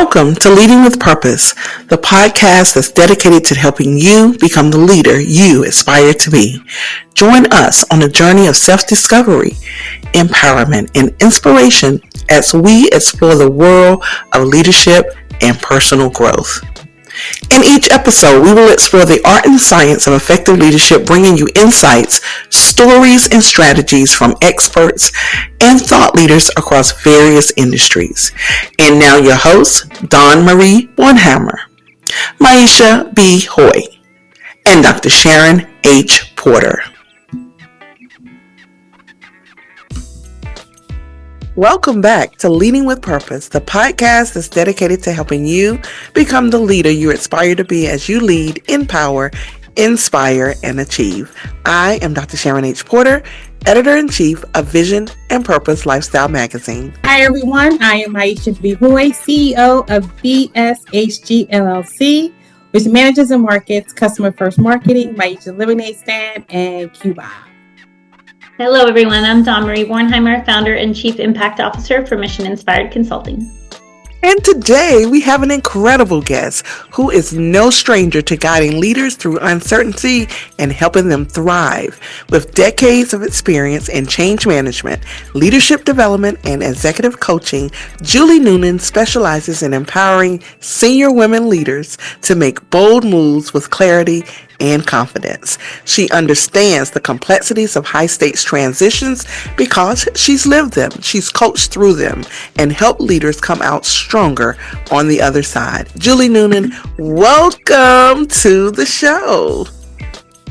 Welcome to Leading with Purpose, the podcast that's dedicated to helping you become the leader you aspire to be. Join us on a journey of self-discovery, empowerment, and inspiration as we explore the world of leadership and personal growth. In each episode, we will explore the art and science of effective leadership, bringing you insights, stories, and strategies from experts and thought leaders across various industries. And now your hosts, Dawn Marie Bornhammer, Maisha B. Hoy, and Dr. Sharon H. Porter. Welcome back to Leading with Purpose, the podcast that's dedicated to helping you become the leader you aspire to be as you lead, empower, inspire, and achieve. I am Dr. Sharon H. Porter, Editor-in-Chief of Vision and Purpose Lifestyle Magazine. Hi, everyone. I am Maisha B. Hoy, CEO of BSHG LLC, which manages and markets customer first marketing, Maisha Lemonade Stand, and Cuba. Hello, everyone. I'm Dawn Marie Bornhammer, Founder and Chief Impact Officer for Mission Inspired Consulting. And today we have an incredible guest who is no stranger to guiding leaders through uncertainty and helping them thrive. With decades of experience in change management, leadership development, and executive coaching, Julie Noonan specializes in empowering senior women leaders to make bold moves with clarity and confidence. She understands the complexities of high-stakes transitions because she's lived them, she's coached through them, and helped leaders come out stronger on the other side. Julie Noonan, welcome to the show.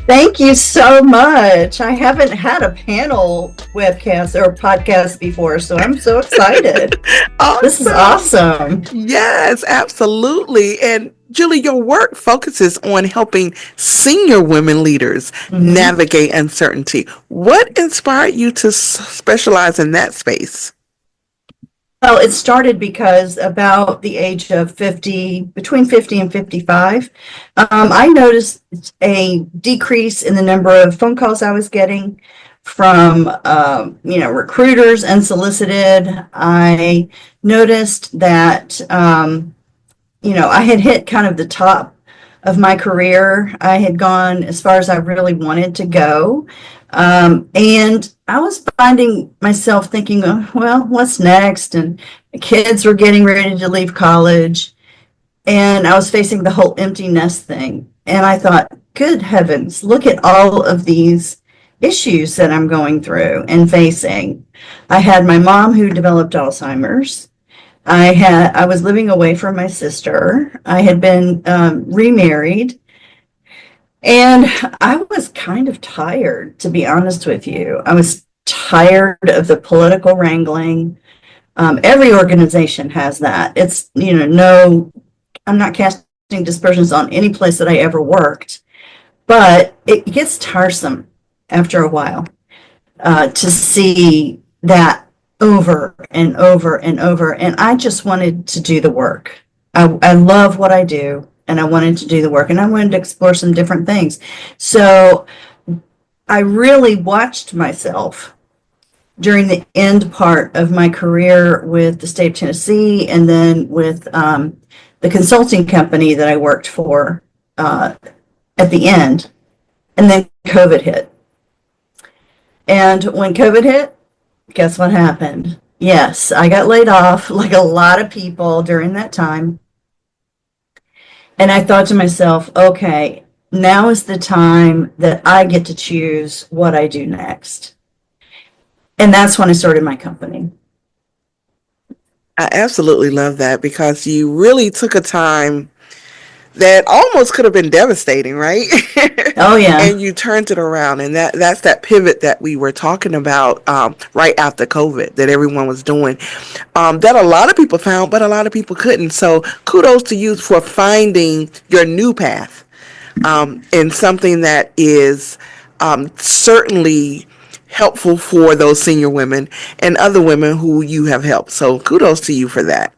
Thank you so much. I haven't had a panel webcast or podcast before, so I'm so excited. Awesome. This is awesome. Yes, absolutely. And Julie, your work focuses on helping senior women leaders navigate uncertainty. What inspired you to specialize in that space? Well, it started because about the age of 50, between 50 and 55, I noticed a decrease in the number of phone calls I was getting from, recruiters unsolicited. I noticed that, I had hit kind of the top of my career. I had gone as far as I really wanted to go. And I was finding myself thinking, well, what's next? And the kids were getting ready to leave college. And I was facing the whole empty nest thing. And I thought, good heavens, look at all of these issues that I'm going through and facing. I had my mom who developed Alzheimer's. I was living away from my sister. I had been remarried. And I was kind of tired, to be honest with you. I was tired of the political wrangling. Every organization has that. It's, I'm not casting dispersions on any place that I ever worked, but it gets tiresome after a while to see that over and over and over. And I just wanted to do the work. I love what I do. And I wanted to do the work, and I wanted to explore some different things. So I really watched myself during the end part of my career with the state of Tennessee, and then with the consulting company that I worked for at the end. And then COVID hit. And when COVID hit, guess what happened? Yes, I got laid off like a lot of people during that time. And I thought to myself, okay, now is the time that I get to choose what I do next. And that's when I started my company. I absolutely love that because you really took a time that almost could have been devastating, right? Oh, yeah. And you turned it around. And that's that pivot that we were talking about right after COVID that everyone was doing, that a lot of people found, but a lot of people couldn't. So kudos to you for finding your new path in something that is certainly helpful for those senior women and other women who you have helped. So kudos to you for that.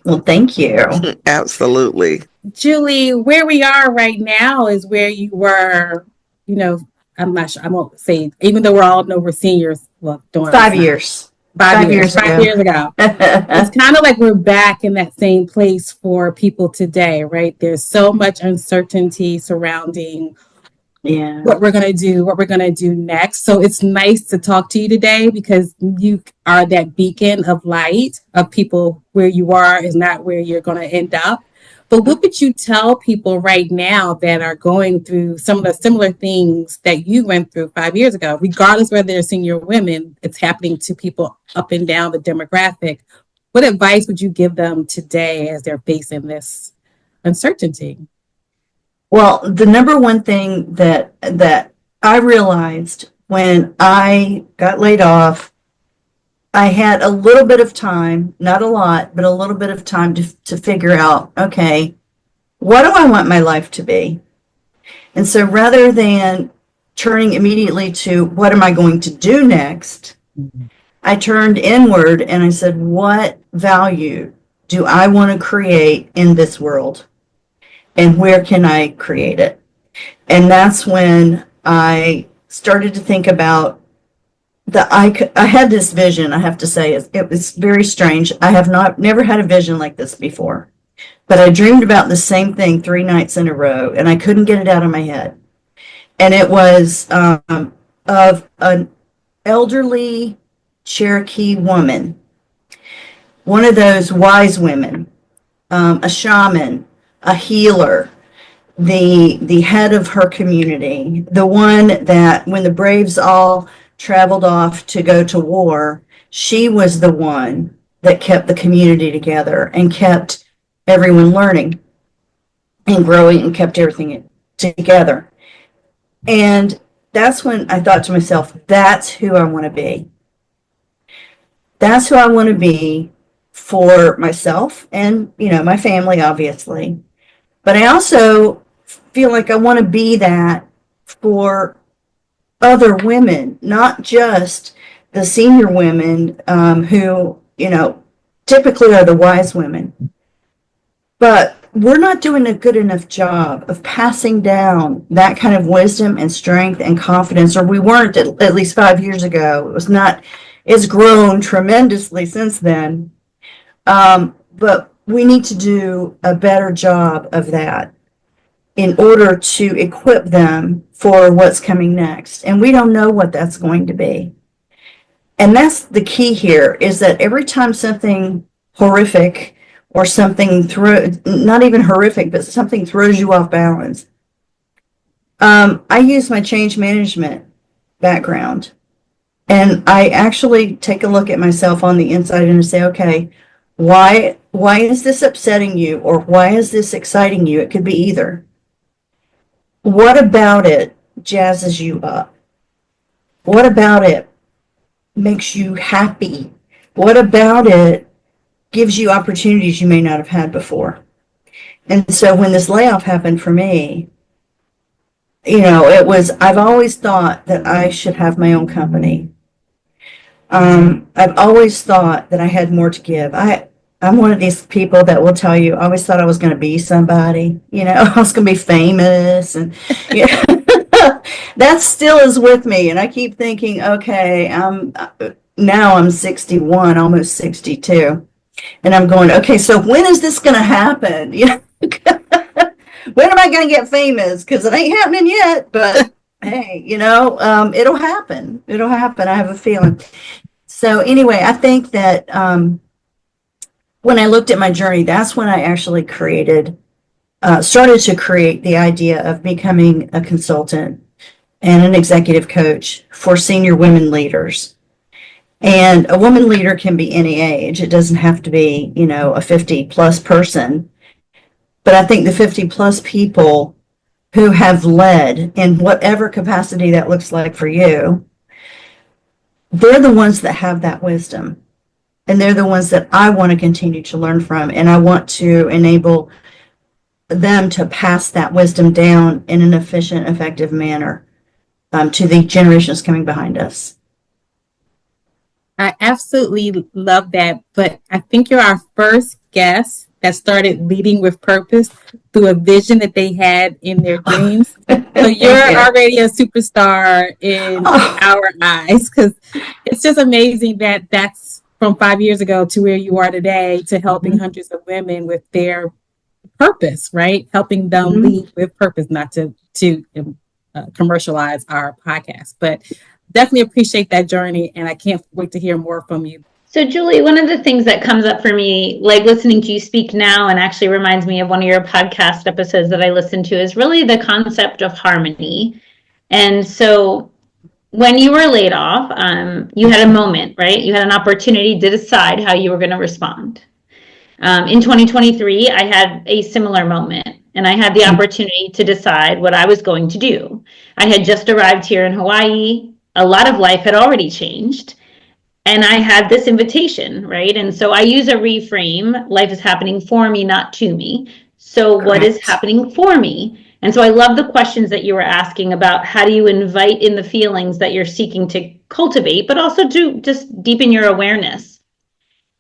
Well, thank you. Absolutely. Julie, where we are right now is where you were, I'm not sure, I won't say, even though we're all know we're seniors. Well, 5 years. 5 years. 5 years 5 years ago. It's kind of like we're back in that same place for people today, right? There's so much uncertainty surrounding Yeah. what we're going to do next. So it's nice to talk to you today because you are that beacon of light of people. Where you are is not where you're going to end up. But what would you tell people right now that are going through some of the similar things that you went through 5 years ago, regardless whether they're senior women, it's happening to people up and down the demographic. What advice would you give them today as they're facing this uncertainty? Well, the number one thing that I realized when I got laid off, I had a little bit of time, not a lot, but a little bit of time to figure out, okay, what do I want my life to be? And so rather than turning immediately to what am I going to do next, I turned inward and I said, what value do I want to create in this world? And where can I create it? And that's when I started to think about I had this vision, I have to say. It was very strange. I have never had a vision like this before. But I dreamed about the same thing 3 nights in a row, and I couldn't get it out of my head. And it was of an elderly Cherokee woman, one of those wise women, a shaman, a healer, the head of her community, the one that when the Braves all traveled off to go to war, she was the one that kept the community together and kept everyone learning and growing and kept everything together. And that's when I thought to myself, that's who I want to be. That's who I want to be for myself and, my family, obviously. But I also feel like I want to be that for other women, not just the senior women who, typically are the wise women. But we're not doing a good enough job of passing down that kind of wisdom and strength and confidence, or we weren't at least 5 years ago. It was not, it's grown tremendously since then. But we need to do a better job of that in order to equip them for what's coming next. And we don't know what that's going to be. And that's the key here, is that every time something horrific or something not even horrific, but something throws you off balance, I use my change management background. And I actually take a look at myself on the inside and say, okay, why is this upsetting you? Or why is this exciting you? It could be either. What about it jazzes you up? What about it makes you happy? What about it gives you opportunities you may not have had before? And so when this layoff happened for me, I've always thought that I should have my own company. I've always thought that I had more to give. I'm one of these people that will tell you, I always thought I was going to be somebody, I was going to be famous, and that still is with me. And I keep thinking, okay, now I'm 61, almost 62. And I'm going, okay, so when is this going to happen? When am I going to get famous? Because it ain't happening yet, but hey, it'll happen. It'll happen. I have a feeling. So anyway, I think that, when I looked at my journey, that's when I actually started to create the idea of becoming a consultant and an executive coach for senior women leaders. And a woman leader can be any age. It doesn't have to be, a 50 plus person. But I think the 50 plus people who have led in whatever capacity that looks like for you, they're the ones that have that wisdom. And they're the ones that I want to continue to learn from. And I want to enable them to pass that wisdom down in an efficient, effective manner to the generations coming behind us. I absolutely love that. But I think you're our first guest that started leading with purpose through a vision that they had in their dreams. So you're already a superstar in our eyes, because it's just amazing that that's from 5 years ago to where you are today, to helping hundreds of women with their purpose, right? Helping them lead with purpose, not to commercialize our podcast, but definitely appreciate that journey. And I can't wait to hear more from you. So Julie, one of the things that comes up for me, like listening to you speak now, and actually reminds me of one of your podcast episodes that I listened to, is really the concept of harmony. And so when you were laid off, you had a moment, right? You had an opportunity to decide how you were going to respond. In 2023, I had a similar moment, and I had the opportunity to decide what I was going to do. I had just arrived here in Hawaii. A lot of life had already changed. And I had this invitation, right? And so I use a reframe. Life is happening for me, not to me. So what is happening for me? And so I love the questions that you were asking about how do you invite in the feelings that you're seeking to cultivate, but also to just deepen your awareness.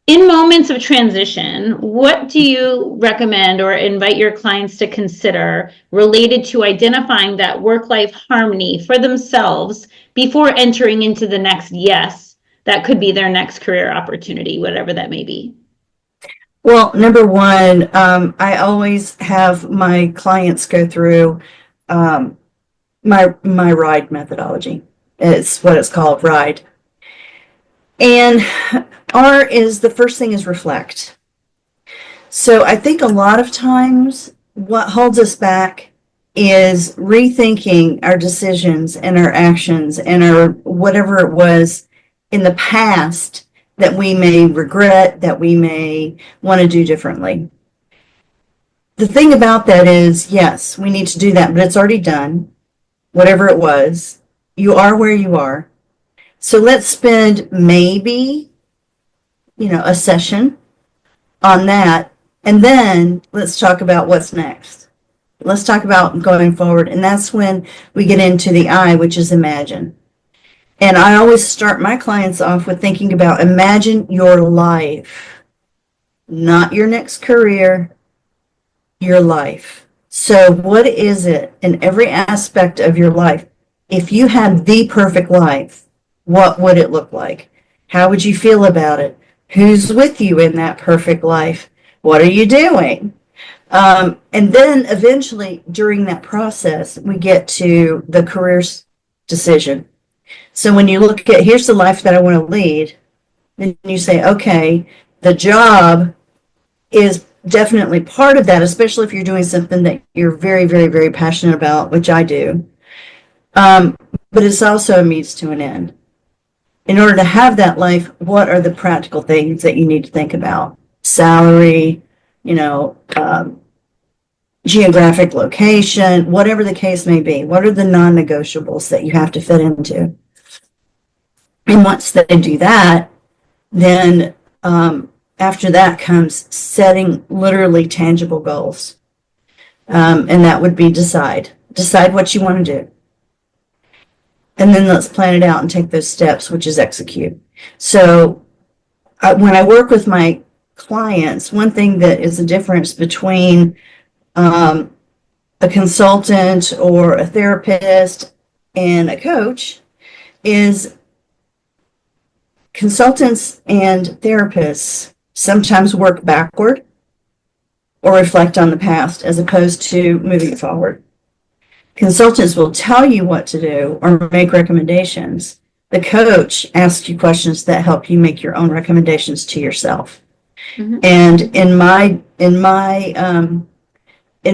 In moments of transition, what do you recommend or invite your clients to consider related to identifying that work-life harmony for themselves before entering into the next yes? That could be their next career opportunity, whatever that may be. Well, number one, I always have my clients go through my RIDE methodology. It's what it's called, RIDE. And R is the first thing is reflect. So I think a lot of times what holds us back is rethinking our decisions and our actions and our whatever it was in the past that we may regret, that we may want to do differently. The thing about that is, yes, we need to do that, but it's already done, whatever it was. You are where you are. So let's spend maybe, a session on that, and then let's talk about what's next. Let's talk about going forward, and that's when we get into the I, which is imagine. And I always start my clients off with thinking about imagine your life, not your next career, your life. So what is it in every aspect of your life? If you had the perfect life, what would it look like? How would you feel about it? Who's with you in that perfect life? What are you doing? And then eventually during that process, we get to the careers decision. So when you look at, here's the life that I want to lead, then you say, okay, the job is definitely part of that, especially if you're doing something that you're very, very, very passionate about, which I do. But it's also a means to an end. In order to have that life, what are the practical things that you need to think about? Salary, geographic location, whatever the case may be. What are the non-negotiables that you have to fit into? And once they do that, then after that comes setting literally tangible goals. And that would be decide what you want to do. And then let's plan it out and take those steps, which is execute. So when I work with my clients, one thing that is the difference between a consultant or a therapist and a coach is consultants and therapists sometimes work backward or reflect on the past as opposed to moving forward. Consultants will tell you what to do or make recommendations. The coach asks you questions that help you make your own recommendations to yourself. Mm-hmm. And in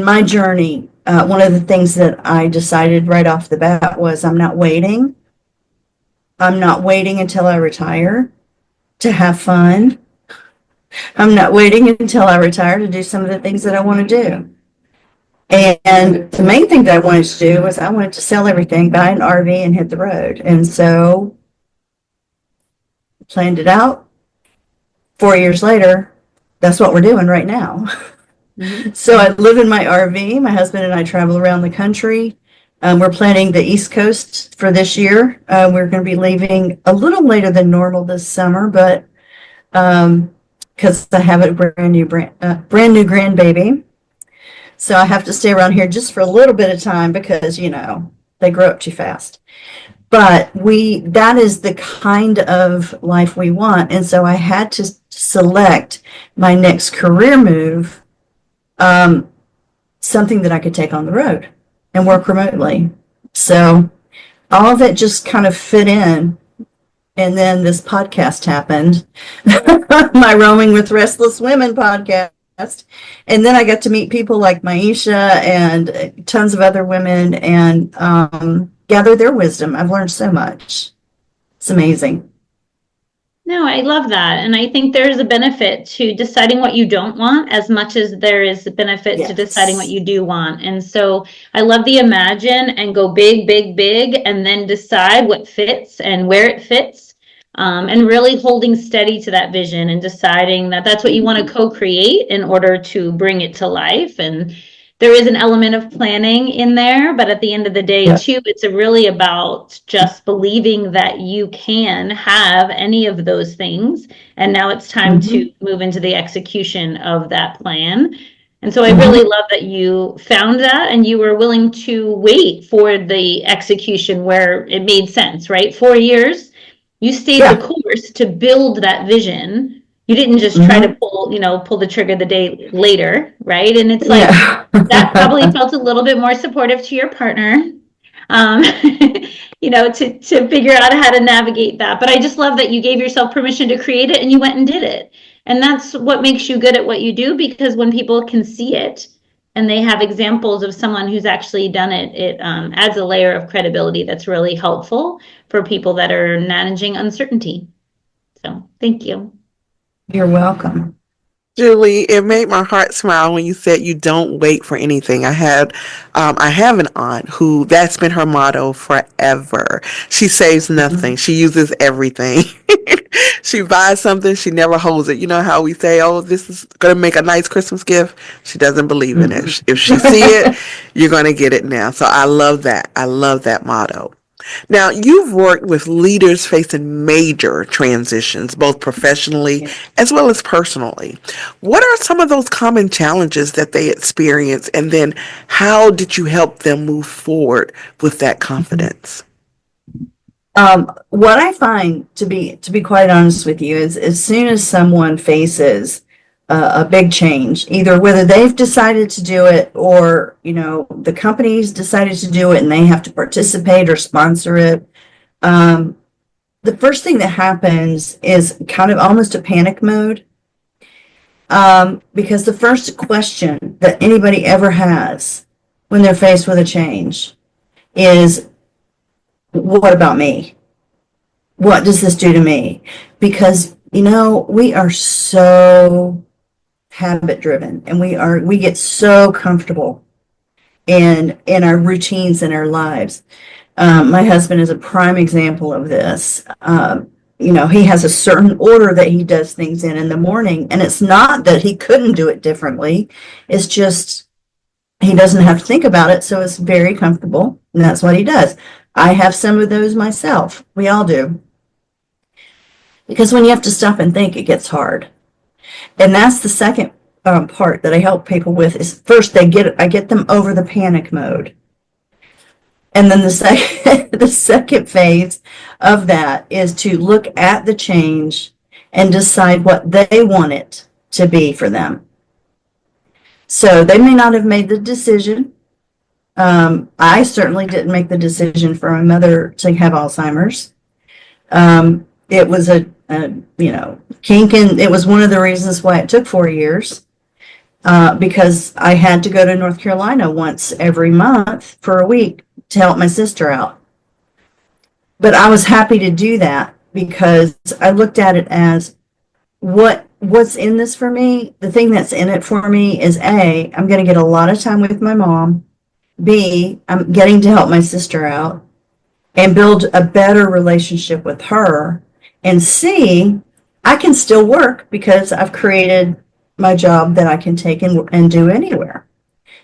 my journey, one of the things that I decided right off the bat was I'm not waiting until I retire to have fun. I'm not waiting until I retire to do some of the things that I want to do. And the main thing that I wanted to do was I wanted to sell everything, buy an RV, and hit the road. And so planned it out. 4 years later, that's what we're doing right now. Mm-hmm. So I live in my RV. My husband and I travel around the country. We're planning the East Coast for this year. We're going to be leaving a little later than normal this summer, but because I have a brand new grandbaby. So I have to stay around here just for a little bit of time because, they grow up too fast. But that is the kind of life we want. And so I had to select my next career move, something that I could take on the road and work remotely. So all of it just kind of fit in. And then this podcast happened, my Roaming with Restless Women podcast. And then I got to meet people like Maisha and tons of other women and gather their wisdom. I've learned so much. It's amazing. No, I love that. And I think there's a benefit to deciding what you don't want as much as there is a benefit to deciding what you do want. And so I love the imagine and go big, big, big, and then decide what fits and where it fits. And really holding steady to that vision and deciding that that's what you want to co-create in order to bring it to life. And there is an element of planning in there, but at the end of the day, too, it's really about just believing that you can have any of those things. And now it's time to move into the execution of that plan. And so I really love that you found that and you were willing to wait for the execution where it made sense, right? 4 years. You stayed the course to build that vision. You didn't just try to pull the trigger the day later, right? And it's like that probably felt a little bit more supportive to your partner, to figure out how to navigate that. But I just love that you gave yourself permission to create it and you went and did it. And that's what makes you good at what you do, because when people can see it and they have examples of someone who's actually done it, it adds a layer of credibility that's really helpful for people that are managing uncertainty. So thank you. You're welcome. Julie, it made my heart smile when you said you don't wait for anything. I have an aunt who that's been her motto forever. She saves nothing. She uses everything. She buys something, she never holds it. You know how we say, oh, this is going to make a nice Christmas gift? She doesn't believe in it. If she see it, you're going to get it now. So I love that. I love that motto. Now, you've worked with leaders facing major transitions, both professionally as well as personally. What are some of those common challenges that they experience, and then how did you help them move forward with that confidence? What I find, to be quite honest with you, is as soon as someone faces a big change, either whether they've decided to do it or, the company's decided to do it and they have to participate or sponsor it. The first thing that happens is kind of almost a panic mode. Because the first question that anybody ever has when they're faced with a change is, what about me? What does this do to me? Because, we are so habit driven and we get so comfortable in our routines in our lives. My husband is a prime example of this. He has a certain order that he does things in the morning, and it's not that he couldn't do it differently. It's just he doesn't have to think about it, so it's very comfortable, and that's what he does. I have some of those myself. We all do. Because when you have to stop and think, it gets hard. And that's the second part that I help people with is first I get them over the panic mode. And then the second phase of that is to look at the change and decide what they want it to be for them. So they may not have made the decision. I certainly didn't make the decision for my mother to have Alzheimer's. It was a kink, and it was one of the reasons why it took 4 years, because I had to go to North Carolina once every month for a week to help my sister out. But I was happy to do that because I looked at it as what's in this for me. The thing that's in it for me is A, I'm going to get a lot of time with my mom. B, I'm getting to help my sister out and build a better relationship with her. And C, I can still work because I've created my job that I can take and do anywhere.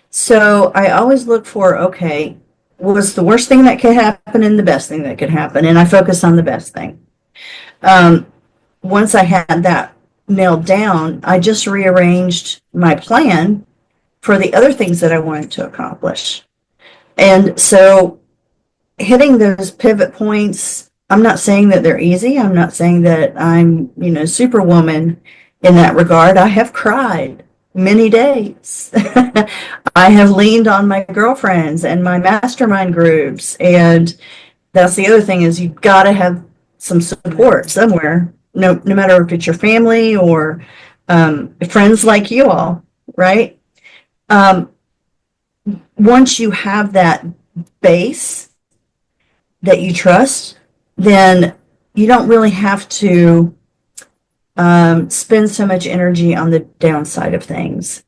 So I always look for, okay, what's the worst thing that could happen and the best thing that could happen? And I focus on the best thing. Once I had that nailed down. I just rearranged my plan for the other things that I wanted to accomplish. And so hitting those pivot points, I'm not saying that they're easy. I'm not saying that I'm, superwoman in that regard. I have cried many days. I have leaned on my girlfriends and my mastermind groups. And that's the other thing, is you've got to have some support somewhere, no matter if it's your family or friends like you all, right? Once you have that base that you trust, then you don't really have to spend so much energy on the downside of things.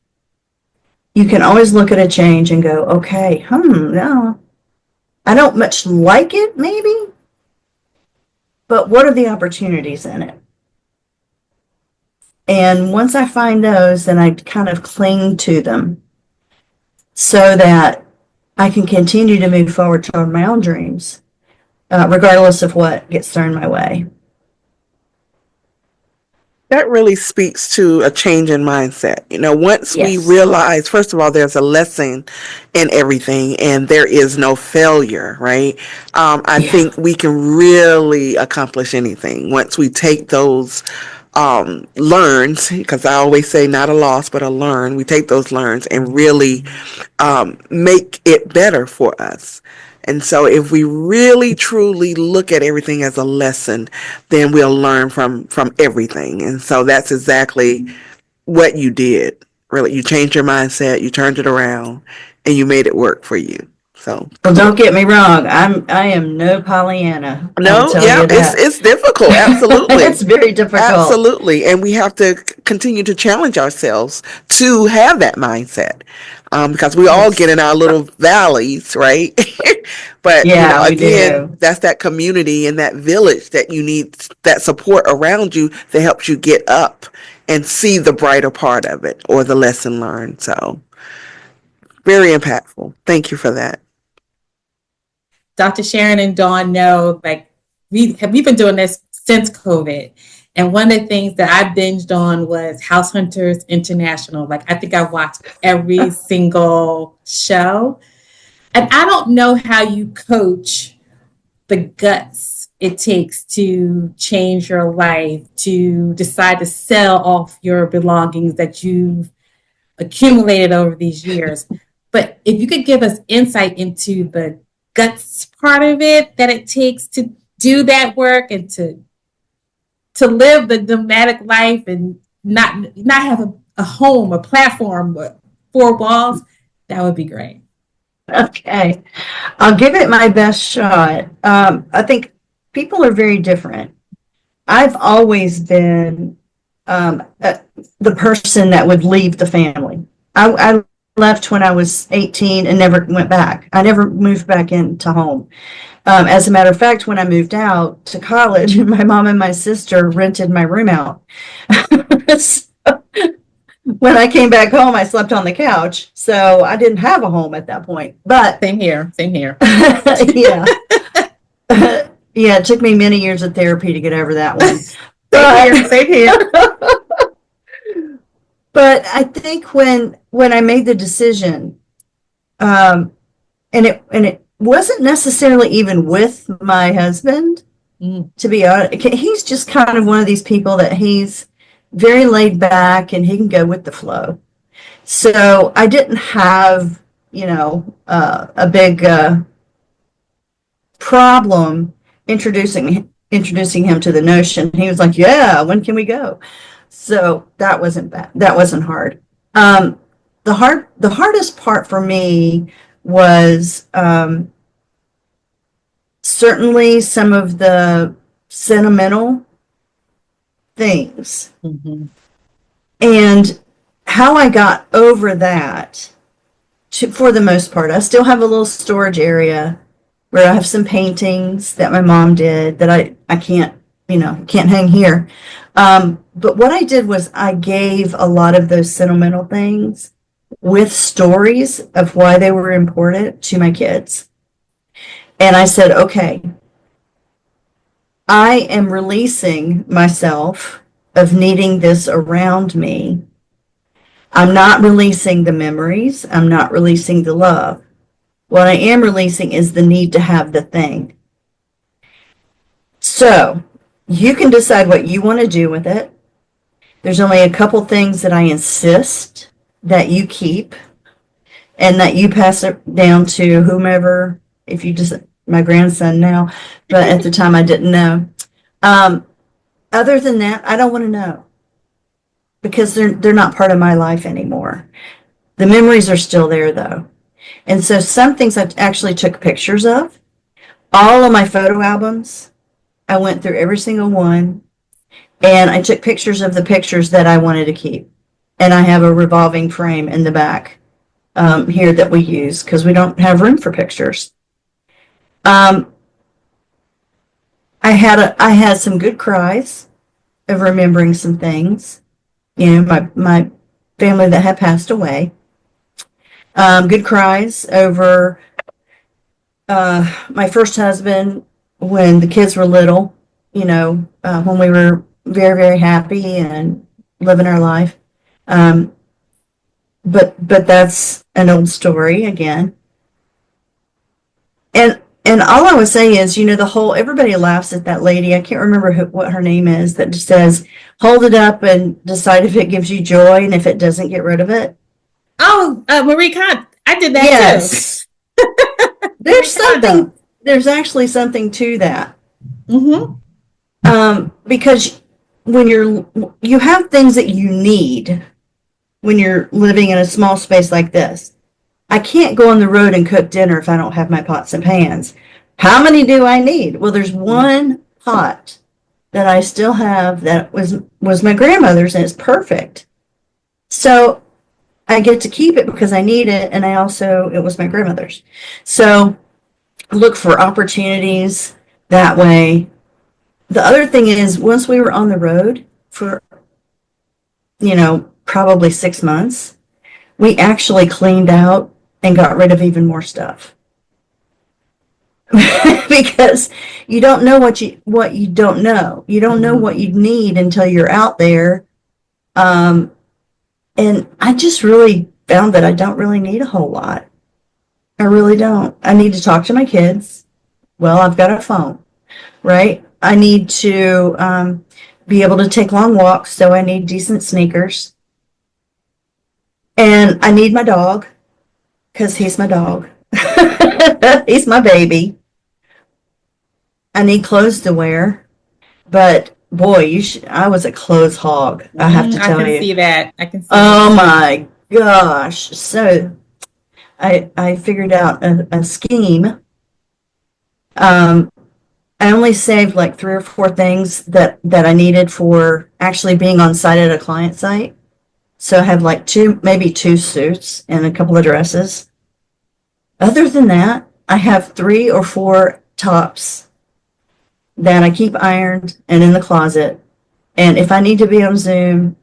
You can always look at a change and go, okay, no, I don't much like it, maybe, but what are the opportunities in it? And once I find those, then I kind of cling to them so that I can continue to move forward toward my own dreams, regardless of what gets thrown my way. That really speaks to a change in mindset. Once we Yes. realize, first of all, there's a lesson in everything and there is no failure, right? I Yeah. think we can really accomplish anything once we take those learns, because I always say not a loss, but a learn. We take those learns and really make it better for us. And so if we really truly look at everything as a lesson, then we'll learn from everything. And so that's exactly what you did. Really, you changed your mindset, you turned it around, and you made it work for you. So Well, don't get me wrong. I am no Pollyanna. I'll no, tell yeah, you that. it's difficult. Absolutely. It's very difficult. Absolutely. And we have to continue to challenge ourselves to have that mindset. Because we all get in our little valleys, right? But, Yeah, we again, do. that's that community and that village that you need, that support around you that helps you get up and see the brighter part of it or the lesson learned. So very impactful. Thank you for that. Dr. Sharon and Dawn know, we've been doing this since COVID. And one of the things that I binged on was House Hunters International. I think I watched every single show. And I don't know how you coach the guts it takes to change your life, to decide to sell off your belongings that you've accumulated over these years. But if you could give us insight into the guts part of it that it takes to do that work and to live the nomadic life and not have a home, a platform, four walls, that would be great. Okay. I'll give it my best shot. I think people are very different. I've always been the person that would leave the family. I left when I was 18 and never went back. I never moved back into home. As a matter of fact, when I moved out to college, my mom and my sister rented my room out. So, when I came back home, I slept on the couch. So I didn't have a home at that point. But Same here. yeah. Yeah, it took me many years of therapy to get over that one. Same here. But I think when I made the decision, and it wasn't necessarily even with my husband, to be honest. He's just kind of one of these people that he's very laid back and he can go with the flow. So I didn't have, a big problem introducing him to the notion. He was like, yeah, when can we go? So that wasn't bad. That wasn't hard. The hardest part for me was certainly some of the sentimental things. Mm-hmm. And how I got over that, for the most part. I still have a little storage area where I have some paintings that my mom did that I can't hang here. But what I did was I gave a lot of those sentimental things with stories of why they were important to my kids. And I said, okay, I am releasing myself of needing this around me, I'm not releasing the memories. I'm not releasing the love. What I am releasing is the need to have the thing. So you can decide what you want to do with it. There's only a couple things that I insist that you keep and that you pass it down to whomever, if you just, my grandson now, but at the time I didn't know. Other than that, I don't want to know because they're not part of my life anymore. The memories are still there though. And so some things I actually took pictures of. All of my photo albums, I went through every single one and I took pictures of the pictures that I wanted to keep. And I have a revolving frame in the back here that we use because we don't have room for pictures. I had some good cries of remembering some things. You know, my family that had passed away. Good cries over my first husband when the kids were little, you know, when we were very, very happy and living our life. But that's an old story again. And all I would say is, you know, everybody laughs at that lady. I can't remember what her name is that just says, hold it up and decide if it gives you joy and if it doesn't, get rid of it. Oh, Marie Kondo. I did that Yes. too. There's actually something to that. Mm-hmm. Because when you have things that you need when you're living in a small space like this. I can't go on the road and cook dinner if I don't have my pots and pans. How many do I need? Well, there's one pot that I still have that was my grandmother's and it's perfect. So I get to keep it because I need it, and it was my grandmother's. So look for opportunities that way. The other thing is, once we were on the road for, you know, probably 6 months, we actually cleaned out and got rid of even more stuff. Because you don't know what you don't know. You don't know what you need until you're out there. And I just really found that I don't really need a whole lot. I really don't. I need to talk to my kids. Well, I've got a phone, right? I need to be able to take long walks, so I need decent sneakers. And I need my dog, because he's my dog. He's my baby. I need clothes to wear. But boy, I was a clothes hog. I have to tell you. I can see that. Oh my gosh. So I figured out a scheme. I only saved like 3 or 4 things that I needed for actually being on site at a client site. So I have like maybe 2 suits and a couple of dresses. Other than that, I have 3 or 4 tops that I keep ironed and in the closet. And if I need to be on Zoom,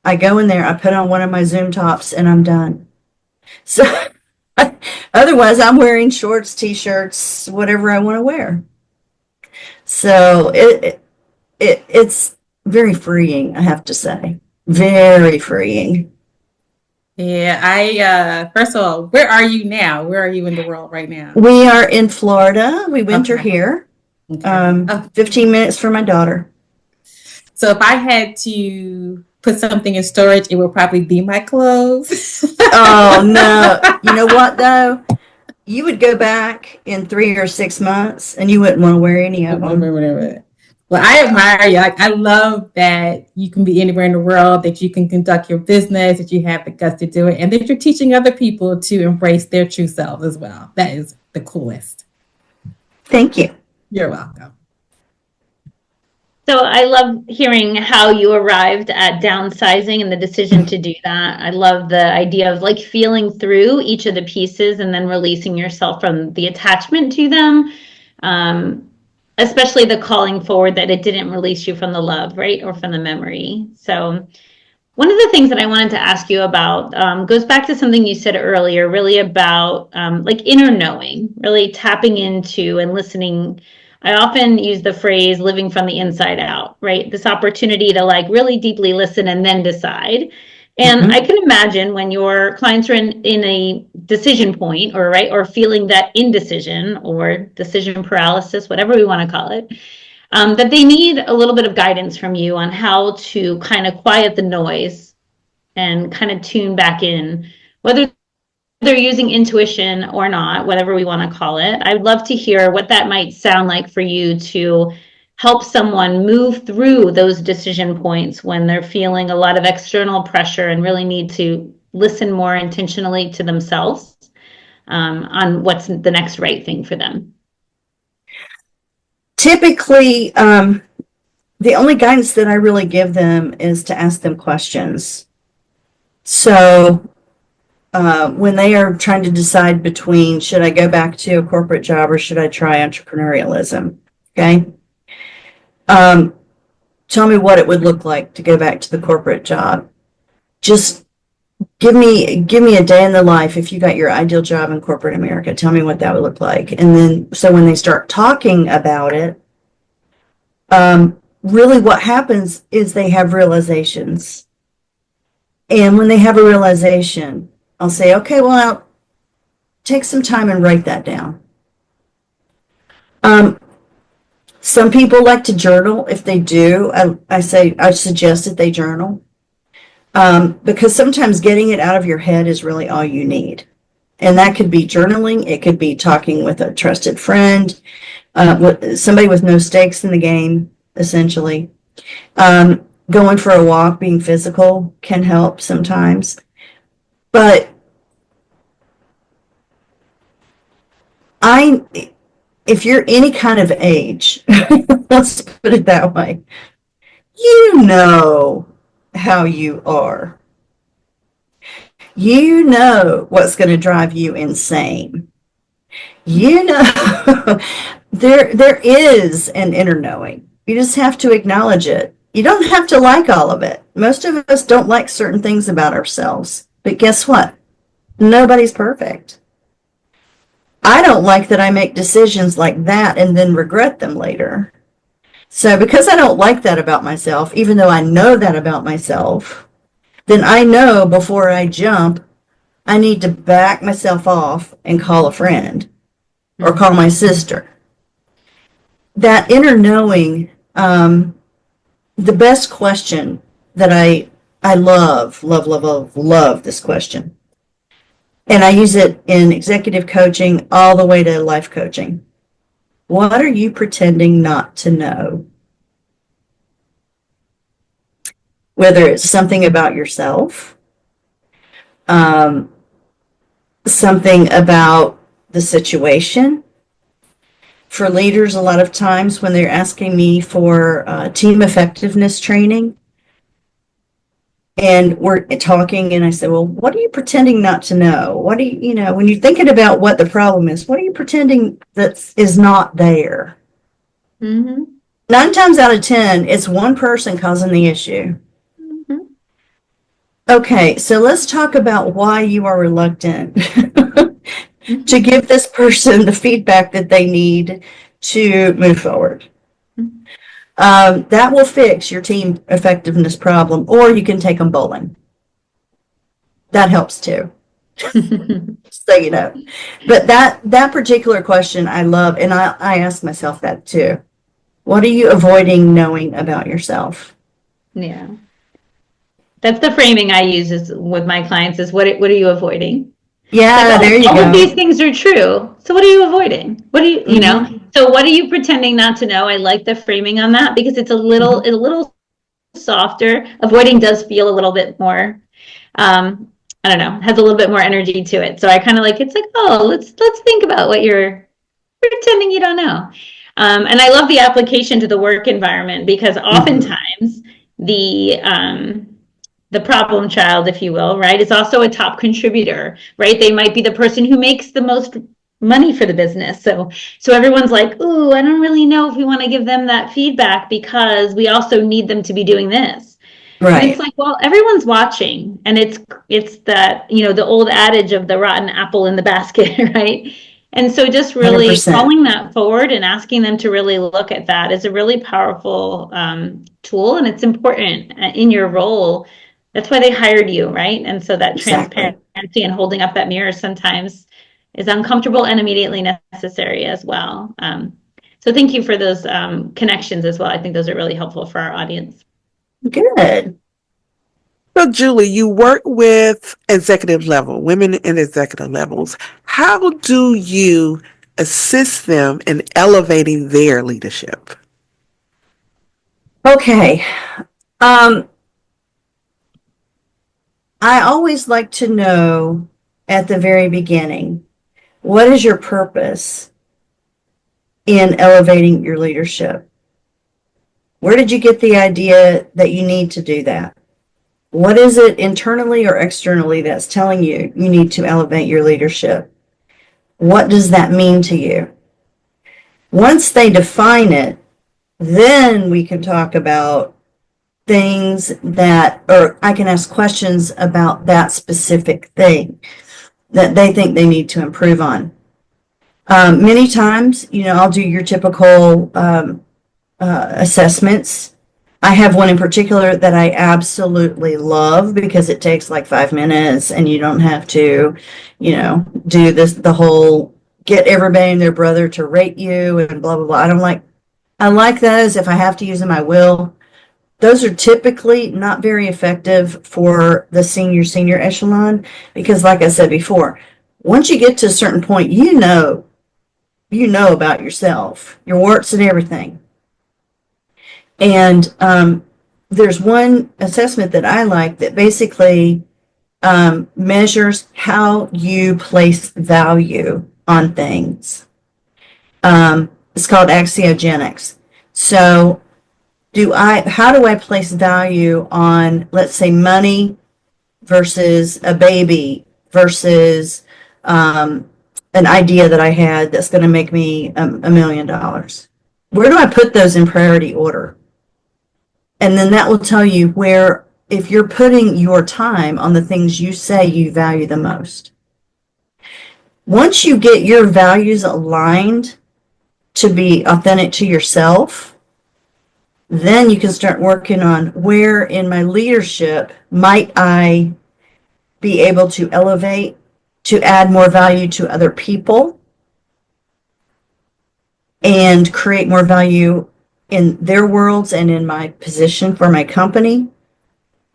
I go in there, I put on one of my Zoom tops, and I'm done. So otherwise, I'm wearing shorts, t-shirts, whatever I want to wear. So it's very freeing, I have to say. Very freeing. Yeah, first of all, where are you now? Where are you in the world right now? We are in Florida. We winter here. Okay. 15 minutes from my daughter. So if I had to put something in storage, it would probably be my clothes. Oh, no. You know what, though? You would go back in 3 or 6 months, and you wouldn't want to wear any of them. Well, I admire you. I love that you can be anywhere in the world, that you can conduct your business, that you have the guts to do it, and that you're teaching other people to embrace their true selves as well. That is the coolest. Thank you. You're welcome. So I love hearing how you arrived at downsizing and the decision to do that. I love the idea of like feeling through each of the pieces and then releasing yourself from the attachment to them. Especially the calling forward that it didn't release you from the love, right? Or from the memory. So one of the things that I wanted to ask you about goes back to something you said earlier, really about like inner knowing, really tapping into and listening I often use the phrase living from the inside out, right? This opportunity to like really deeply listen and then decide. And I can imagine when your clients are in a decision point, or right, or feeling that indecision or decision paralysis, whatever we want to call it, that they need a little bit of guidance from you on how to kind of quiet the noise and kind of tune back in, whether they're using intuition or not, whatever we want to call it. I would love to hear what that might sound like for you to help someone move through those decision points when they're feeling a lot of external pressure and really need to listen more intentionally to themselves on what's the next right thing for them. Typically, the only guidance that I really give them is to ask them questions. So when they are trying to decide between, should I go back to a corporate job or should I try entrepreneurialism? Okay. Tell me what it would look like to go back to the corporate job. Just give me a day in the life if you got your ideal job in corporate America. Tell me what that would look like. And then, so when they start talking about it, really what happens is they have realizations. And when they have a realization, I'll say, okay, well, now take some time and write that down. Some people like to journal. If they do, I suggest that they journal. Because sometimes getting it out of your head is really all you need. And that could be journaling. It could be talking with a trusted friend, somebody with no stakes in the game, essentially. Going for a walk, being physical can help sometimes. But if you're any kind of age, let's put it that way, you know how you are. You know what's going to drive you insane. You know, there is an inner knowing. You just have to acknowledge it. You don't have to like all of it. Most of us don't like certain things about ourselves. But guess what? Nobody's perfect. I don't like that I make decisions like that and then regret them later. So because I don't like that about myself, even though I know that about myself, then I know before I jump, I need to back myself off and call a friend or call my sister. That inner knowing, the best question that I love this question. And I use it in executive coaching all the way to life coaching. What are you pretending not to know? Whether it's something about yourself, something about the situation. For leaders, a lot of times when they're asking me for team effectiveness training, and we're talking, and I said, well, what are you pretending not to know? What do you know, when you're thinking about what the problem is, what are you pretending that is not there? Mm-hmm. 9 times out of 10, it's one person causing the issue. Mm-hmm. Okay, so let's talk about why you are reluctant to give this person the feedback that they need to move forward. That will fix your team effectiveness problem, or you can take them bowling. That helps too. So, you know, but that particular question I love, and I ask myself that too. What are you avoiding knowing about yourself? Yeah. That's the framing I use with my clients is what are you avoiding? Yeah, like, there you all go. All of these things are true. So what are you avoiding? What do you know? So what are you pretending not to know? I like the framing on that because it's a little softer. Avoiding does feel a little bit more, I don't know, has a little bit more energy to it. So I kind of like, it's like, oh, let's think about what you're pretending you don't know. And I love the application to the work environment because oftentimes the problem child, if you will, right, is also a top contributor, right? They might be the person who makes the most money for the business. So everyone's like, ooh, I don't really know if we want to give them that feedback because we also need them to be doing this. Right. And it's like, well, everyone's watching. And it's that, you know, the old adage of the rotten apple in the basket, right? And so just really 100%. calling that forward and asking them to really look at that is a really powerful tool, and it's important in your role. That's why they hired you, right? And so that Exactly. transparency and holding up that mirror sometimes is uncomfortable and immediately necessary as well. So thank you for those connections as well. I think those are really helpful for our audience. Good. So, Julie, you work with executive level, women in executive levels. How do you assist them in elevating their leadership? Okay. I always like to know at the very beginning, what is your purpose in elevating your leadership? Where did you get the idea that you need to do that? What is it internally or externally that's telling you you need to elevate your leadership? What does that mean to you? Once they define it, then we can talk about things that, or I can ask questions about that specific thing that they think they need to improve on. Many times, I'll do your typical assessments. I have one in particular that I absolutely love because it takes like 5 minutes and you don't have to, do the whole get everybody and their brother to rate you and blah, blah, blah. I like those. If I have to use them, I will. Those are typically not very effective for the senior echelon because, like I said before, once you get to a certain point, you know about yourself, your warts and everything. And there's one assessment that I like that basically measures how you place value on things. It's called axiogenics. So how do I place value on, let's say, money versus a baby versus an idea that I had that's going to make me $1 million? Where do I put those in priority order? And then that will tell you where, if you're putting your time on the things you say you value the most. Once you get your values aligned to be authentic to yourself, then you can start working on where in my leadership might I be able to elevate, to add more value to other people, and create more value in their worlds and in my position for my company?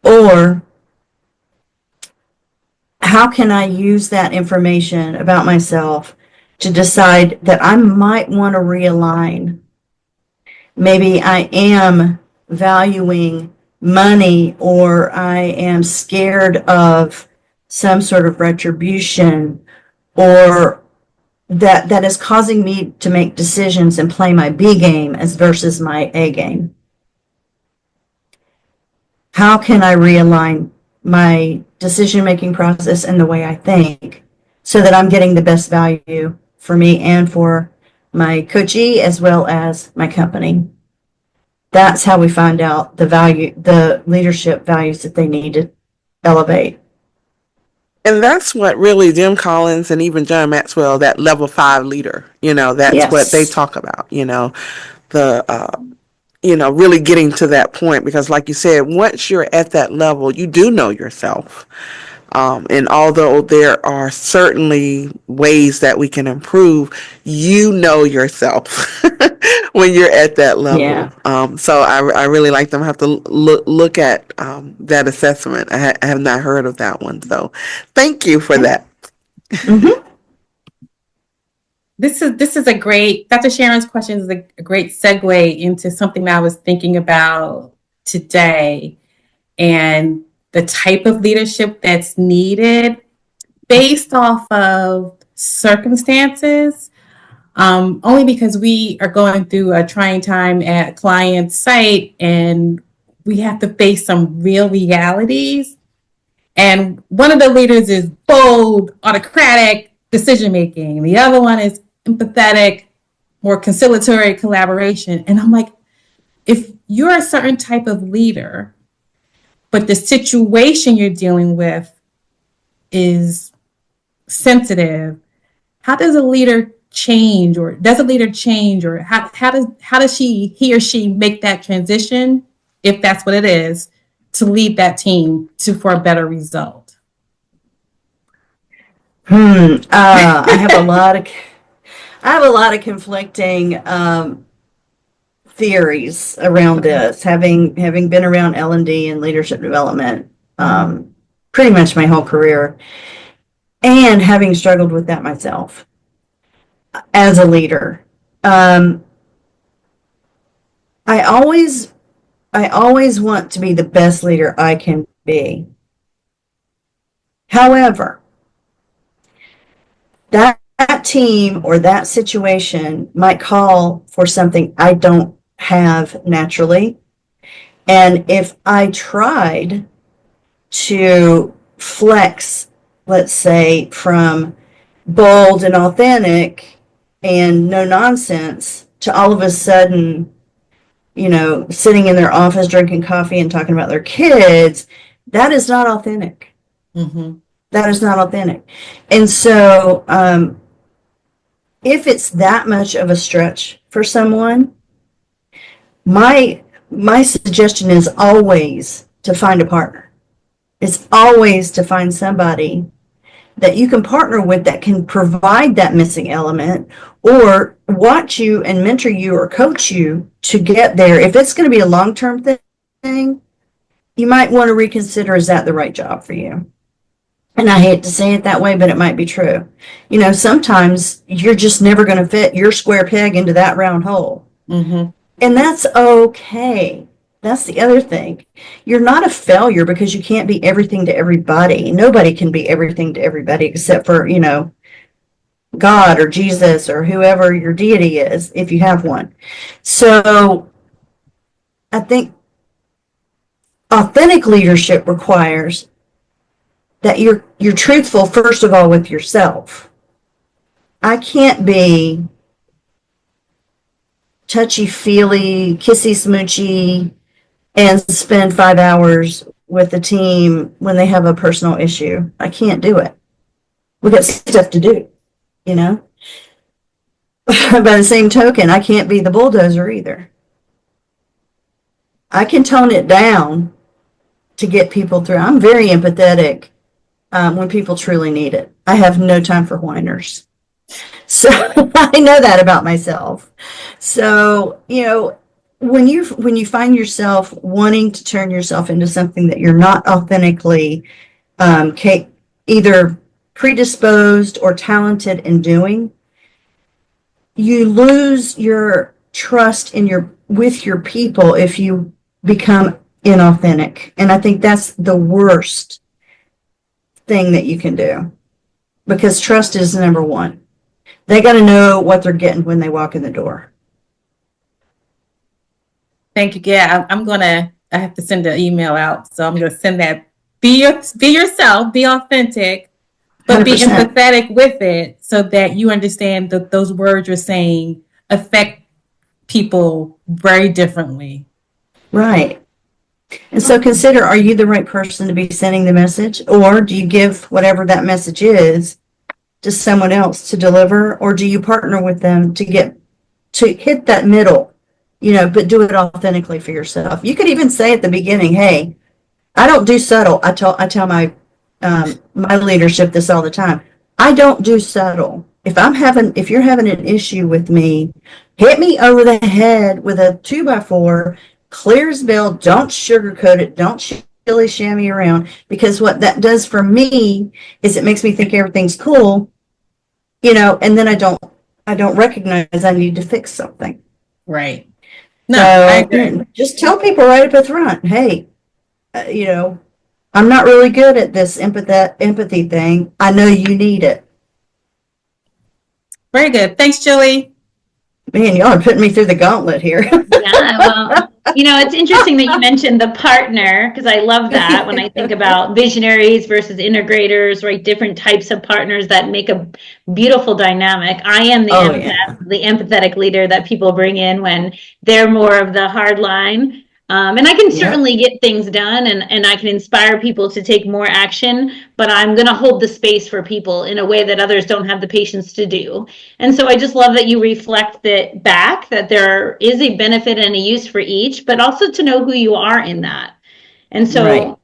Or how can I use that information about myself to decide that I might want to realign? Maybe I am valuing money, or I am scared of some sort of retribution, or that is causing me to make decisions and play my B game as versus my A game. How can I realign my decision-making process and the way I think so that I'm getting the best value for me and for my coachee as well as my company? That's how we find out the leadership values that they need to elevate. And that's what really Jim Collins and even John Maxwell, that level 5 leader, that's what they Yes. talk about, really getting to that point, because like you said, once you're at that level, you do know yourself. And although there are certainly ways that we can improve, you know yourself when you're at that level. Yeah. So I really like them. I have to look at that assessment. I have not heard of that one. So thank you for that. Mm-hmm. This is a great, Dr. Sharon's question is a great segue into something that I was thinking about today, and the type of leadership that's needed based off of circumstances. Only because we are going through a trying time at a client's site and we have to face some real realities. And one of the leaders is bold, autocratic decision making. The other one is empathetic, more conciliatory collaboration. And I'm like, if you're a certain type of leader, but the situation you're dealing with is sensitive, how does a leader change, or does a leader change, or how does he or she make that transition, if that's what it is, to lead that team for a better result? I have a lot of conflicting theories around this, having been around L&D and leadership development pretty much my whole career, and having struggled with that myself as a leader. I always want to be the best leader I can be. However, that team or that situation might call for something I don't have naturally. And if I tried to flex, let's say, from bold and authentic and no nonsense to all of a sudden, sitting in their office drinking coffee and talking about their kids, that is not authentic. Mm-hmm. That is not authentic. And so if it's that much of a stretch for someone, my suggestion is always to find a partner. It's always to find somebody that you can partner with that can provide that missing element, or watch you and mentor you or coach you to get there. If it's going to be a long-term thing, you might want to reconsider, is that the right job for you? And I hate to say it that way, but it might be true. Sometimes you're just never going to fit your square peg into that round hole. Mm-hmm. And that's okay. That's the other thing. You're not a failure because you can't be everything to everybody. Nobody can be everything to everybody except for, God or Jesus or whoever your deity is, if you have one. So I think authentic leadership requires that you're truthful, first of all, with yourself. I can't be touchy-feely, kissy-smoochy, and spend 5 hours with the team when they have a personal issue. I can't do it. We got stuff to do, By the same token, I can't be the bulldozer either. I can tone it down to get people through. I'm very empathetic when people truly need it. I have no time for whiners. So I know that about myself. So, when you find yourself wanting to turn yourself into something that you're not authentically either predisposed or talented in doing, you lose your trust with your people if you become inauthentic. And I think that's the worst thing that you can do, because trust is number one. They got to know what they're getting when they walk in the door. Thank you. Yeah, I have to send an email out. So I'm going to send that. Be yourself, be authentic, but 100%. Be empathetic with it, so that you understand that those words you're saying affect people very differently. Right. And so consider, are you the right person to be sending the message? Or do you give whatever that message is to someone else to deliver? Or do you partner with them to hit that middle, but do it authentically for yourself? You could even say at the beginning, hey, I don't do subtle. I tell my leadership this all the time. I don't do subtle. If you're having an issue with me, hit me over the head with a 2x4, clear as bell. Don't sugarcoat it. Don't shilly shammy around, because what that does for me is it makes me think everything's cool, and then I don't recognize I need to fix something. Right. No, so, I agree. Just tell people right up at the front, hey, I'm not really good at this empathy thing. I know you need it. Very good. Thanks, Julie. Man, y'all are putting me through the gauntlet here. Yeah, well, it's interesting that you mentioned the partner, because I love that when I think about visionaries versus integrators, right? Different types of partners that make a beautiful dynamic. I am the empathetic leader that people bring in when they're more of the hard line. And I can certainly get things done, and I can inspire people to take more action, but I'm going to hold the space for people in a way that others don't have the patience to do. And so I just love that you reflect that back, that there is a benefit and a use for each, but also to know who you are in that. And so,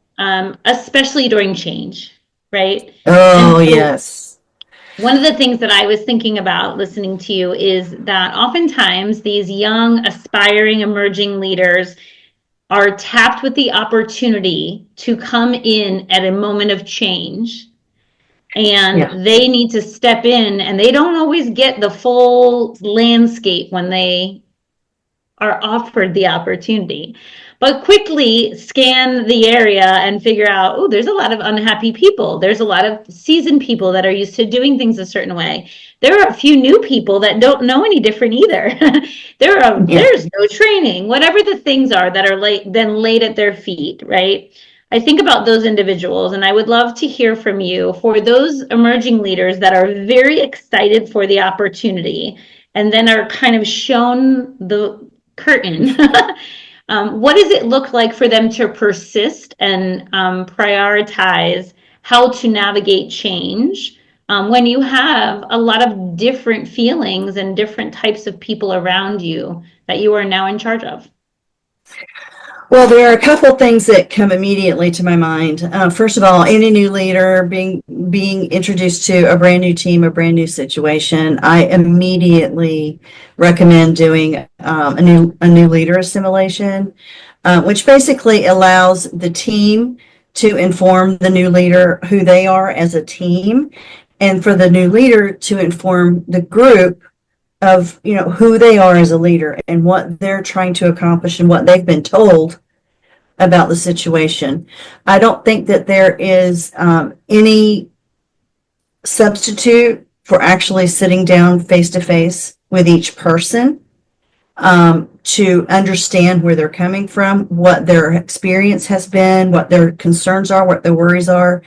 especially during change, right? Oh, And so yes. one of the things that I was thinking about listening to you is that oftentimes these young, aspiring, emerging leaders are tapped with the opportunity to come in at a moment of change, and they need to step in, and they don't always get the full landscape when they are offered the opportunity, but quickly scan the area and figure out, oh, there's a lot of unhappy people. There's a lot of seasoned people that are used to doing things a certain way. There are a few new people that don't know any different either. There's no training, whatever the things are that are laid at their feet, right? I think about those individuals, and I would love to hear from you for those emerging leaders that are very excited for the opportunity and then are kind of shown the curtain. What does it look like for them to persist and prioritize how to navigate change when you have a lot of different feelings and different types of people around you that you are now in charge of? Well, there are a couple of things that come immediately to my mind. First of all, any new leader being introduced to a brand new team, a brand new situation, I immediately recommend doing a new leader assimilation, which basically allows the team to inform the new leader who they are as a team, and for the new leader to inform the group of who they are as a leader and what they're trying to accomplish and what they've been told about the situation. I don't think that there is any substitute for actually sitting down face to face with each person to understand where they're coming from, what their experience has been, what their concerns are, what their worries are.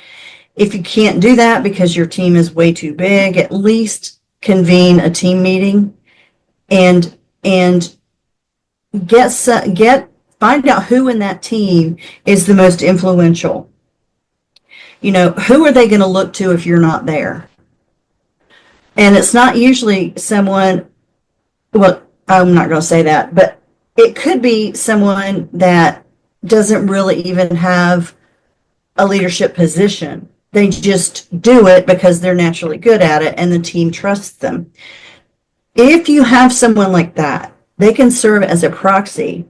If you can't do that because your team is way too big, at least convene a team meeting and find out who in that team is the most influential. Who are they going to look to if you're not there? And it's not usually someone, well, I'm not going to say that, but it could be someone that doesn't really even have a leadership position. They just do it because they're naturally good at it and the team trusts them. If you have someone like that, they can serve as a proxy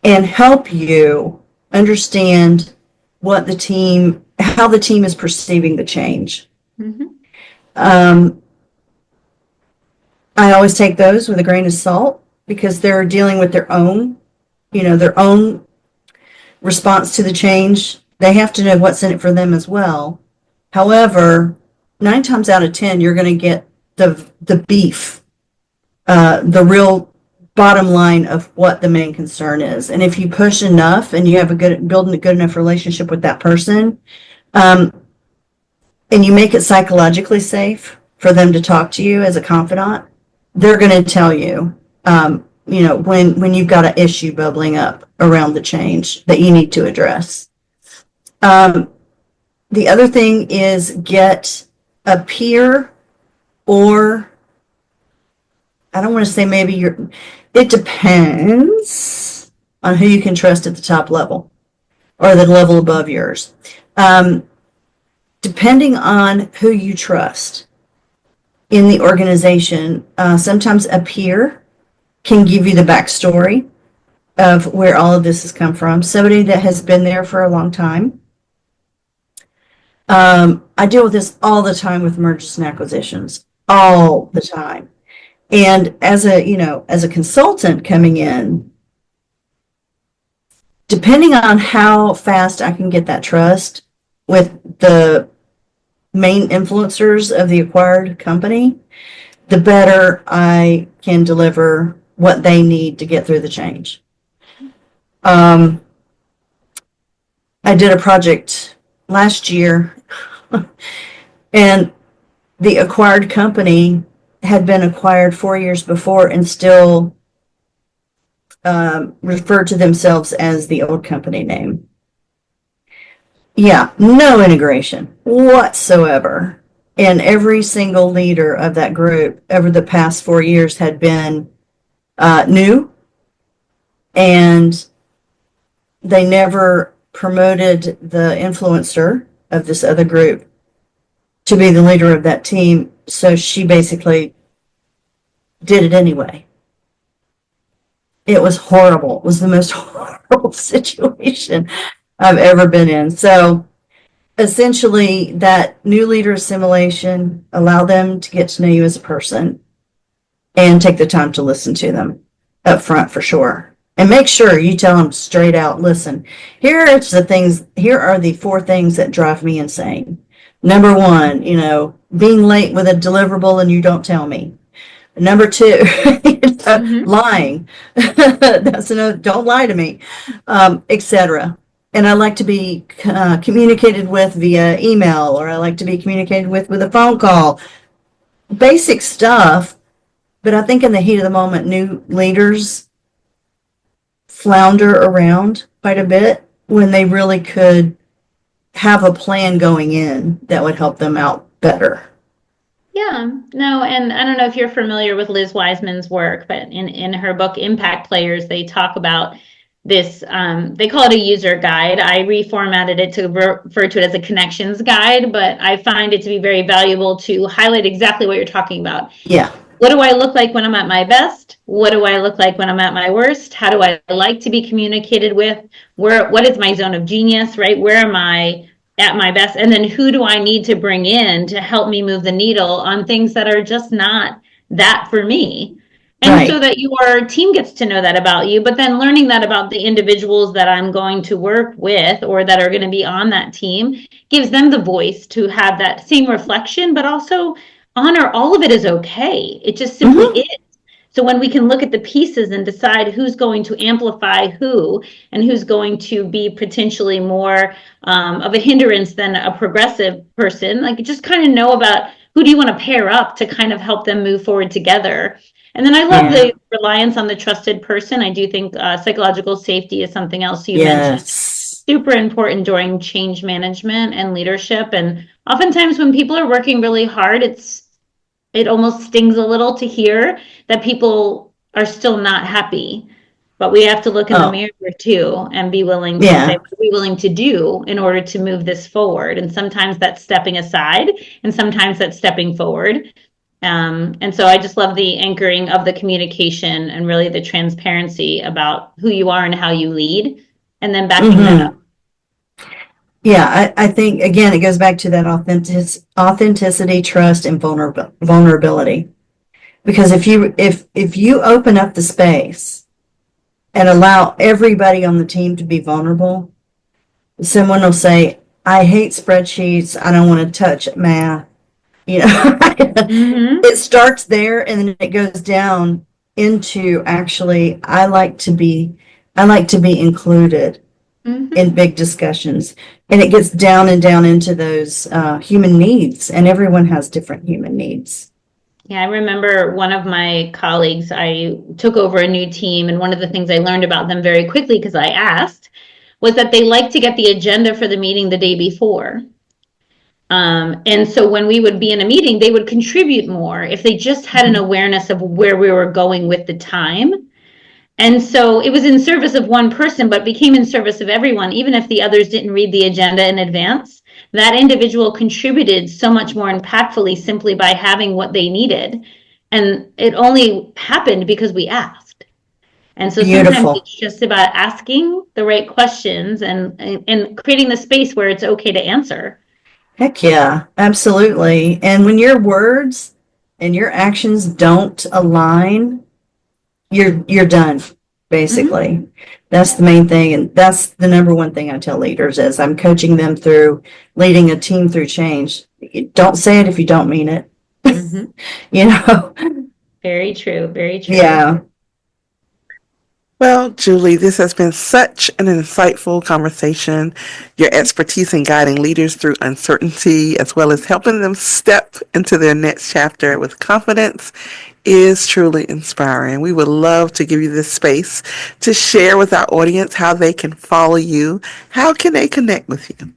and help you understand how the team is perceiving the change. Mm-hmm. I always take those with a grain of salt because they're dealing with their own response to the change. They have to know what's in it for them as well. However, 9 times out of 10, you're going to get the beef, the real bottom line of what the main concern is. And if you push enough and you have building a good enough relationship with that person, and you make it psychologically safe for them to talk to you as a confidant, they're going to tell you, when you've got an issue bubbling up around the change that you need to address. The other thing is get a peer, or I don't want to say it depends on who you can trust at the top level or the level above yours. Depending on who you trust in the organization, sometimes a peer can give you the backstory of where all of this has come from. Somebody that has been there for a long time. I deal with this all the time with mergers and acquisitions, all the time. And as a consultant coming in, depending on how fast I can get that trust with the main influencers of the acquired company, the better I can deliver what they need to get through the change. I did a project last year, and the acquired company had been acquired 4 years before and still refer to themselves as the old company name. Yeah, no integration whatsoever. And every single leader of that group over the past 4 years had been new, and they never promoted the influencer of this other group to be the leader of that team. So she basically did it anyway. It was horrible. It was the most horrible situation I've ever been in. So essentially, that new leader assimilation, allow them to get to know you as a person and take the time to listen to them up front for sure. And make sure you tell them straight out, listen, here are the 4 things that drive me insane. Number 1, being late with a deliverable and you don't tell me. Number 2, lying. That's another, don't lie to me, etc. And I like to be communicated with via email, or I like to be communicated with a phone call. Basic stuff, but I think in the heat of the moment, new leaders flounder around quite a bit when they really could have a plan going in that would help them out better. Yeah, no, and I don't know if you're familiar with Liz Wiseman's work, but in her book, Impact Players, they talk about this, they call it a user guide. I reformatted it to refer to it as a connections guide, but I find it to be very valuable to highlight exactly what you're talking about. Yeah. What do I look like when I'm at my best? What do I look like when I'm at my worst? How do I like to be communicated with? What is my zone of genius, right? Where am I at my best? And then who do I need to bring in to help me move the needle on things that are just not that for me? And Right. So that your team gets to know that about you, but then learning that about the individuals that I'm going to work with or that are going to be on that team gives them the voice to have that same reflection, but also honor all of it is okay. It just simply is. So when we can look at the pieces and decide who's going to amplify who and who's going to be potentially more of a hindrance than a progressive person, like just kind of know about who do you want to pair up to kind of help them move forward together. And then I love the reliance on the trusted person. I do think psychological safety is something else you mentioned. Super important during change management and leadership. And oftentimes when people are working really hard, it almost stings a little to hear that people are still not happy. But we have to look in the mirror too and be willing to say, what are we willing to do in order to move this forward? And sometimes that's stepping aside and sometimes that's stepping forward. And so I just love the anchoring of the communication and really the transparency about who you are and how you lead, and then backing that up. Yeah, I think, again, it goes back to that authenticity, trust, and vulnerability. Because if you open up the space and allow everybody on the team to be vulnerable, someone will say, I hate spreadsheets, I don't want to touch math. It starts there and then it goes down into actually, I like to be included in big discussions, and it gets down and down into those human needs, and everyone has different human needs. Yeah, I remember one of my colleagues, I took over a new team, and one of the things I learned about them very quickly, because I asked, was that they like to get the agenda for the meeting the day before. And so when we would be in a meeting, they would contribute more if they just had an awareness of where we were going with the time. And so it was in service of one person, but became in service of everyone, even if the others didn't read the agenda in advance. That individual contributed so much more impactfully simply by having what they needed. And it only happened because we asked. And so sometimes it's just about asking the right questions and creating the space where it's okay to answer. Heck yeah, absolutely. And when your words and your actions don't align, you're done, basically. That's the main thing, and that's the number one thing I tell leaders as I'm coaching them through leading a team through change. Don't say it if you don't mean it. Very true, very true. Yeah. Well, Julie, this has been such an insightful conversation. Your expertise in guiding leaders through uncertainty, as well as helping them step into their next chapter with confidence, is truly inspiring. We would love to give you this space to share with our audience how they can follow you. How can they connect with you?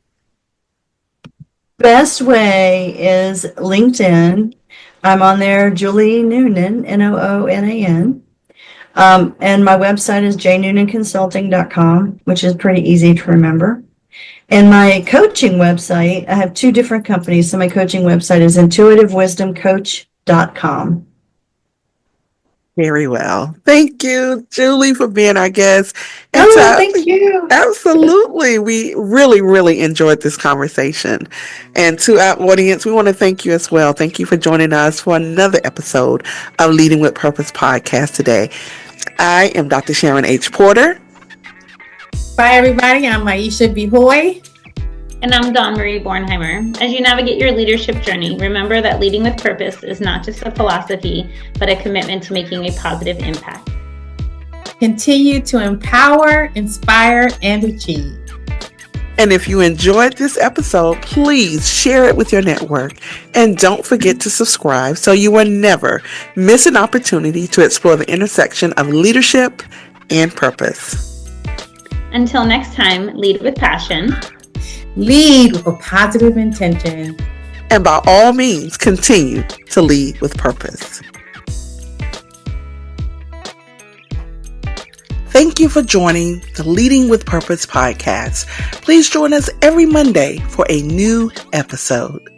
Best way is LinkedIn. I'm on there, Julie Noonan, Noonan. And my website is jnoonanconsulting.com, which is pretty easy to remember. And my coaching website, I have two different companies. So my coaching website is intuitivewisdomcoach.com. Very well. Thank you, Julie, for being our guest. Thank you. Absolutely. We really, really enjoyed this conversation. And to our audience, we want to thank you as well. Thank you for joining us for another episode of Leading with Purpose podcast today. I am Dr. Sharon H. Porter. Bye, everybody. I'm Aisha Bihoy. And I'm Dawn Marie Bornheimer. As you navigate your leadership journey, remember that leading with purpose is not just a philosophy, but a commitment to making a positive impact. Continue to empower, inspire, and achieve. And if you enjoyed this episode, please share it with your network. And don't forget to subscribe so you will never miss an opportunity to explore the intersection of leadership and purpose. Until next time, lead with passion. Lead with a positive intention. And by all means, continue to lead with purpose. Thank you for joining the Leading with Purpose podcast. Please join us every Monday for a new episode.